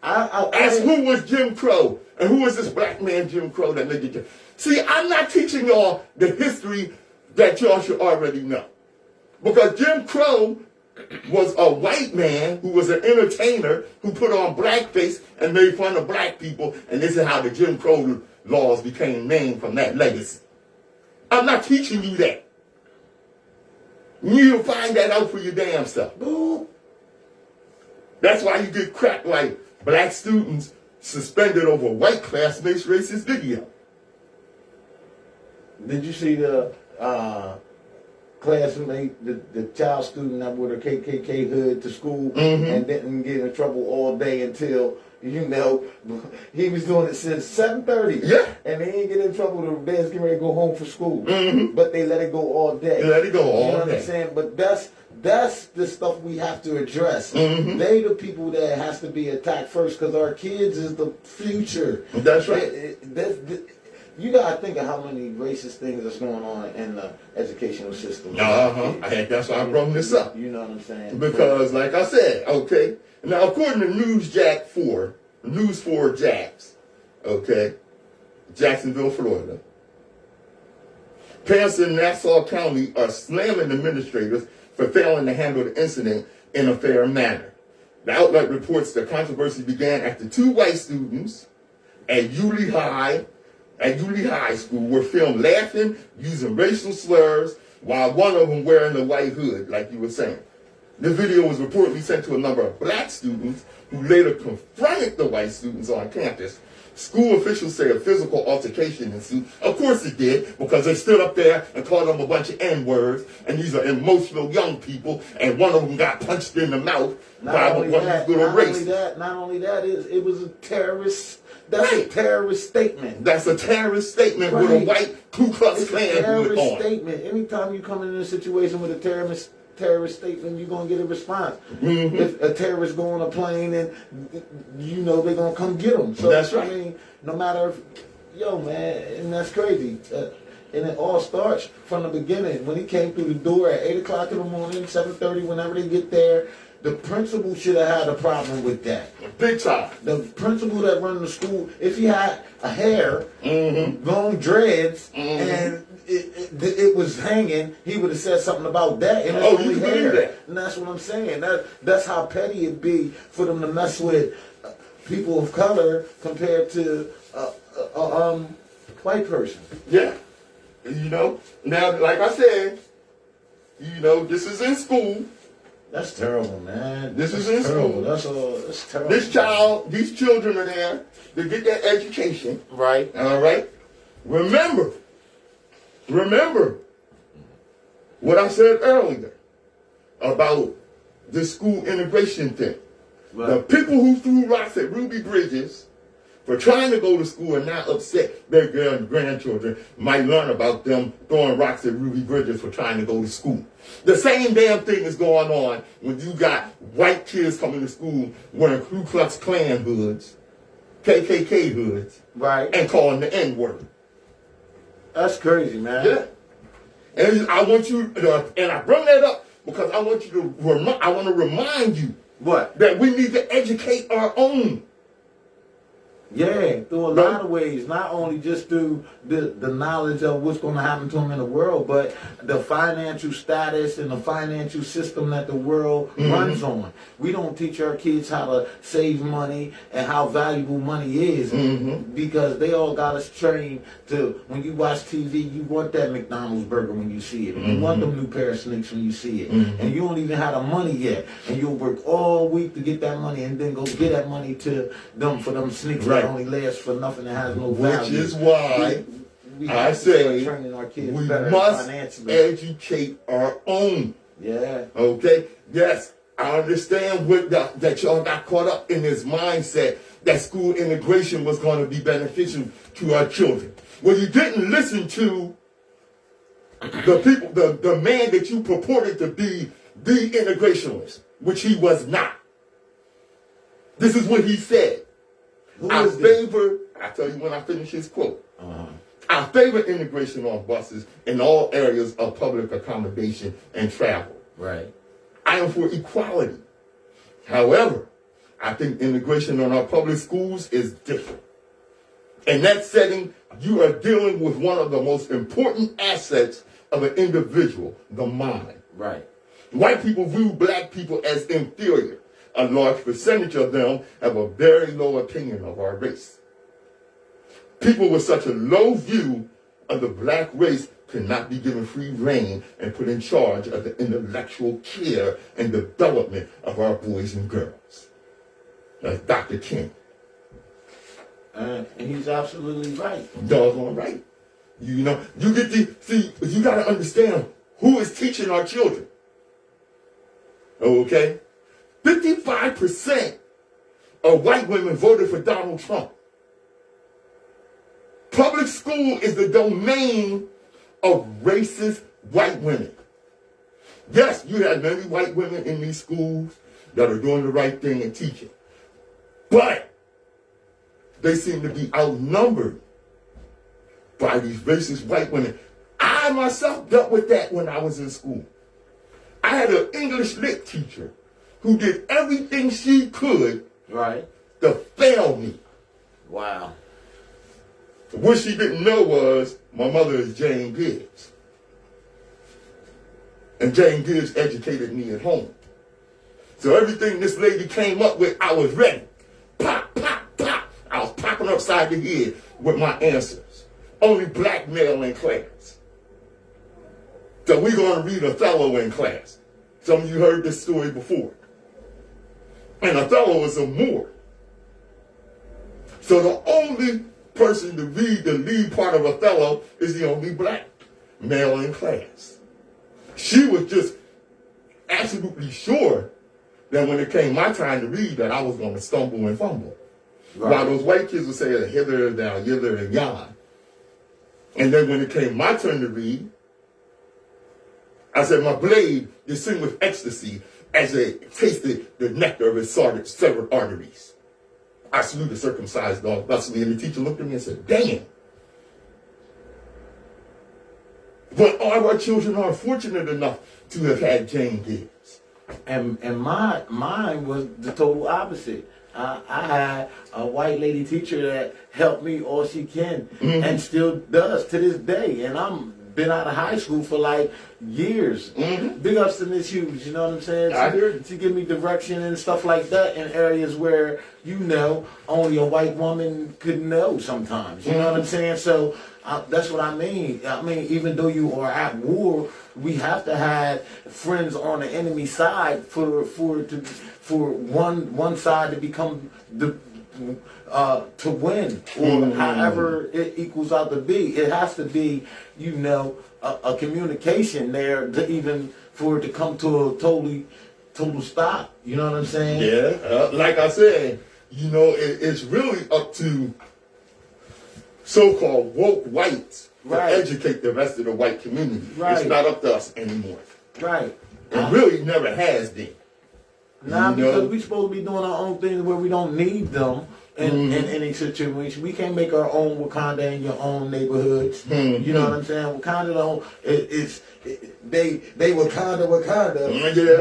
Ask who was Jim Crow and who was this black man Jim Crow that made it. See, I'm not teaching y'all the history that y'all should already know. Because Jim Crow was a white man who was an entertainer who put on blackface and made fun of black people, and this is how the Jim Crow laws became named from that legacy. I'm not teaching you that. You need to find that out for your damn self. That's why you get crap like black students suspended over white classmates' racist video. Did you see the classmate, the child student that wore the KKK hood to school and didn't get in trouble all day until, you know, he was doing it since 7:30. Yeah. And they didn't get in trouble. The dad's getting ready to go home for school. But they let it go all day. Let it go all day. You know what I'm saying? But that's the stuff we have to address. They the people that has to be attacked first because our kids is the future. That's right. You gotta think of how many racist things that's going on in the educational system. That's why I'm bringing this up. You know what I'm saying? Because, like I said, okay. Now, according to News 4 Jacks, okay, Jacksonville, Florida, parents in Nassau County are slamming administrators for failing to handle the incident in a fair manner. The outlet reports the controversy began after 2 white students at Yulee High School were filmed laughing, using racial slurs, while one of them wearing a white hood, like you were saying. The video was reportedly sent to a number of black students who later confronted the white students on campus. School officials say a physical altercation ensued. Of course it did, because they stood up there and called them a bunch of N-words, and these are emotional young people, and one of them got punched in the mouth by one of these little racists. Not only that, it was a terrorist. That's a terrorist statement. That's a terrorist statement with a white Ku Klux Klan hood on. Terrorist statement. Anytime you come in a situation with a terrorist statement, you're going to get a response. If a terrorist go on a plane, and you know they're going to come get them. So that's right. I mean, no matter and that's crazy. And it all starts from the beginning. When he came through the door at 8 o'clock in the morning, 7:30, whenever they get there, the principal should have had a problem with that. Big time. The principal that run the school, if he had a hair, long dreads, and it was hanging, he would have said something about that. And it's only hair. That. And that's what I'm saying. That's how petty it'd be for them to mess with people of color compared to a white person. Yeah. You know, now, like I said, you know, this is in school. That's terrible, man. This is in school. That's terrible. These children are there to get their education. Right. All right. Remember what I said earlier about the school integration thing. Right. The people who threw rocks at Ruby Bridges for trying to go to school are now upset their grandchildren might learn about them throwing rocks at Ruby Bridges for trying to go to school. The same damn thing is going on when you got white kids coming to school wearing Ku Klux Klan hoods, KKK hoods, right, and calling the N-word. That's crazy, man. Yeah. And I want you, and I bring that up because I want you to, I want to remind you that we need to educate our own. Yeah, through a lot of ways. Not only just through the knowledge of what's going to happen to them in the world, but the financial status and the financial system that the world runs on. We don't teach our kids how to save money and how valuable money is because they all got us trained to, when you watch TV, you want that McDonald's burger when you see it. You want them new pair of sneakers when you see it. And you don't even have the money yet. And you'll work all week to get that money and then go get that money to them for them sneakers. Right. Only lasts for nothing that has no value. Which is why I say we must educate our own. Yeah. Okay? Yes, I understand that y'all got caught up in this mindset that school integration was going to be beneficial to our children. Well, you didn't listen to the people, the man that you purported to be the integrationist, which he was not. This is what he said. I'll tell you when I finish his quote. I favor integration on buses in all areas of public accommodation and travel. Right. I am for equality. However, I think integration on our public schools is different. In that setting, you are dealing with one of the most important assets of an individual, the mind. Right. White people view black people as inferior. A large percentage of them have a very low opinion of our race. People with such a low view of the black race cannot be given free rein and put in charge of the intellectual care and development of our boys and girls. That's Dr. King. And he's absolutely right. Doggone right. You know, you get the, see, you got to understand who is teaching our children. Okay? 55% of white women voted for Donald Trump. Public school is the domain of racist white women. Yes, you have many white women in these schools that are doing the right thing and teaching. But they seem to be outnumbered by these racist white women. I myself dealt with that when I was in school. I had an English lit teacher who did everything she could to fail me. Wow. What she didn't know was my mother is Jane Gibbs. And Jane Gibbs educated me at home. So everything this lady came up with, I was ready. Pop, pop, pop. I was popping upside the head with my answers. Only black male in class. So we're going to read Othello in class. Some of you heard this story before. And Othello is a Moor. So the only person to read the lead part of Othello is the only black male in class. She was just absolutely sure that when it came my time to read that I was going to stumble and fumble. Right. While those white kids would say hither, down, hither, and yon. And then when it came my turn to read, I said, my blade did sing with ecstasy as it tasted the nectar of its severed arteries. I slew the circumcised dog thusly, and the teacher looked at me and said, damn. But all of our children are fortunate enough to have had Jane Gibbs. And mine was the total opposite. I had a white lady teacher that helped me all she can, and still does to this day. And I'm been out of high school for like years. Big ups to Miss Hughes, you know what I'm saying? She give me direction and stuff like that in areas where, you know, only a white woman could know sometimes. You know what I'm saying? So that's what I mean. I mean, even though you are at war, we have to have friends on the enemy side for one side to become the to win, or however it equals out to be. It has to be, you know, a communication there to even for it to come to a total stop. You know what I'm saying? Yeah, like I said, you know, it's really up to so-called woke whites to educate the rest of the white community. It's not up to us anymore. Right. It really never has been. Nah, because we supposed to be doing our own things where we don't need them in any situation. We can't make our own Wakanda in your own neighborhoods. You know what I'm saying? Wakanda don't. They Wakanda.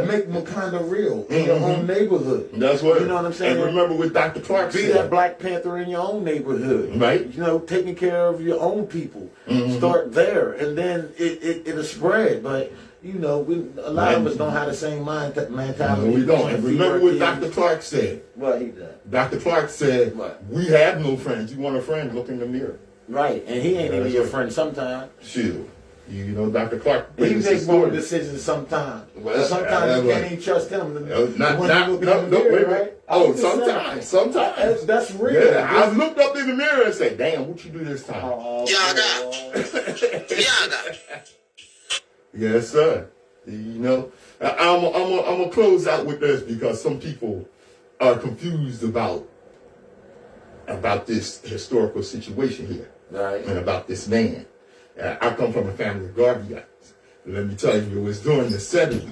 Make Wakanda real in your own neighborhood. That's what. You know what I'm saying? And remember what Dr. Clark said. Be that Black Panther in your own neighborhood. Right. You know, taking care of your own people. Start there, and then it'll spread. But you know, a lot of us don't have the same mentality. No, we don't. And remember what Dr. Clark said. What he said. Dr. Clark said, we have no friends. You want a friend, look in the mirror. Right. And he ain't even your friend sometimes. Shoot. You know, Dr. Clark. He makes wrong decisions sometimes. Well, sometimes you can't even trust him. Right? Oh, sometimes. That's real. Yeah, I've looked up in the mirror and said, damn, what you do this time? Yes, sir. You know, I'm gonna close out with this because some people are confused about this historical situation here, and about this man. I come from a family of Garveyites. Let me tell you, it was during the 70s,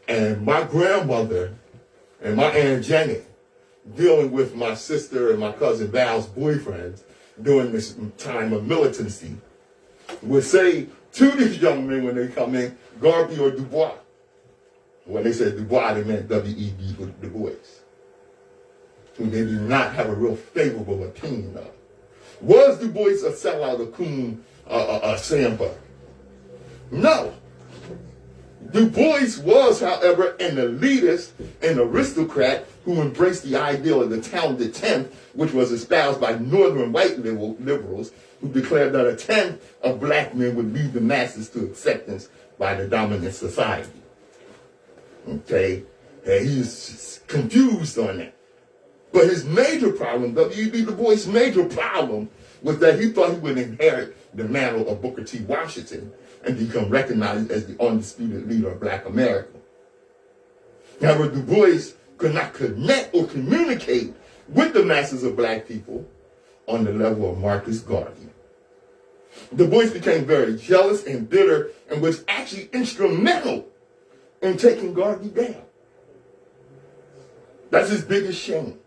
and my grandmother and my Aunt Jenny, dealing with my sister and my cousin Val's boyfriends during this time of militancy, would say to these young men when they come in, Garvey or Dubois. When they said Dubois, they meant W.E.B. Du Bois, who they do not have a real favorable opinion of. Was Du Bois a sellout, a coon, a sandbug? No. Du Bois was, however, an elitist and aristocrat who embraced the ideal of the talented tenth, which was espoused by northern white liberals who declared that a tenth of black men would lead the masses to acceptance by the dominant society. Okay? And he's confused on that. But his major problem, W.E.B. Du Bois' major problem, was that he thought he would inherit the mantle of Booker T. Washington and become recognized as the undisputed leader of black America. However, Du Bois could not connect or communicate with the masses of black people on the level of Marcus Garvey. Du Bois became very jealous and bitter and was actually instrumental in taking Garvey down. That's his biggest shame.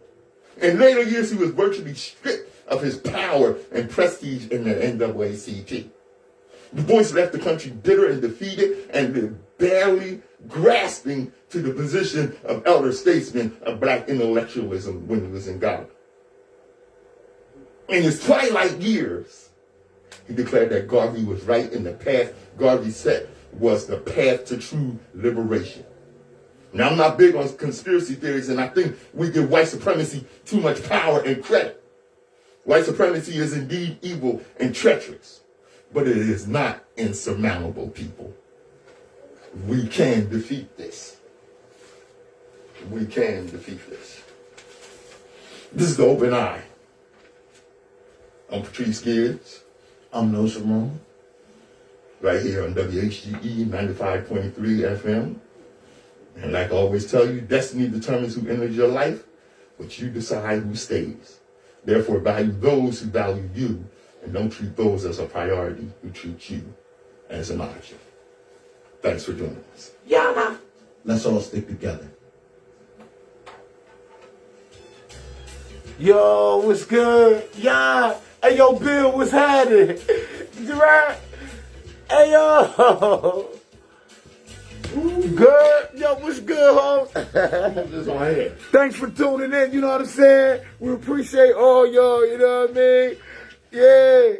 In later years, he was virtually stripped of his power and prestige in the NWACG. Du Bois left the country bitter and defeated and barely grasping to the position of elder statesman of black intellectualism when he was in Ghana. In his twilight years, he declared that Garvey was right and the path Garvey set was the path to true liberation. Now, I'm not big on conspiracy theories, and I think we give white supremacy too much power and credit. White supremacy is indeed evil and treacherous, but it is not insurmountable, people. We can defeat this. We can defeat this. This is the Open Eye. I'm Patrice Gibbs. I'm Nsoromma. Right here on WHGE 95.3 FM. And like I always tell you, destiny determines who enters your life, but you decide who stays. Therefore, value those who value you, and don't treat those as a priority who treat you as an option. Thanks for joining us. Yeah. Let's all stick together. Yo, what's good? Yeah. Hey, yo, Bill, what's happening? You right? Hey, yo. Good. Yo, what's good, homie? Thanks for tuning in, you know what I'm saying? We appreciate all y'all, you know what I mean? Yeah.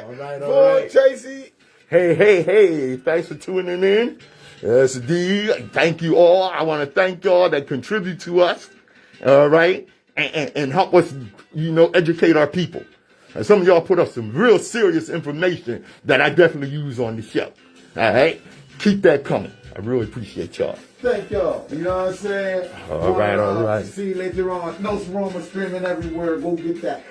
All right. Boy, Tracy. Hey. Thanks for tuning in. Yes, indeed. Thank you all. I want to thank y'all that contribute to us, all right? And help us, educate our people. And some of y'all put up some real serious information that I definitely use on the show. All right? Keep that coming. I really appreciate y'all. Thank y'all. You know what I'm saying? All right. See you later on. Nsoromma streaming everywhere. Go get that.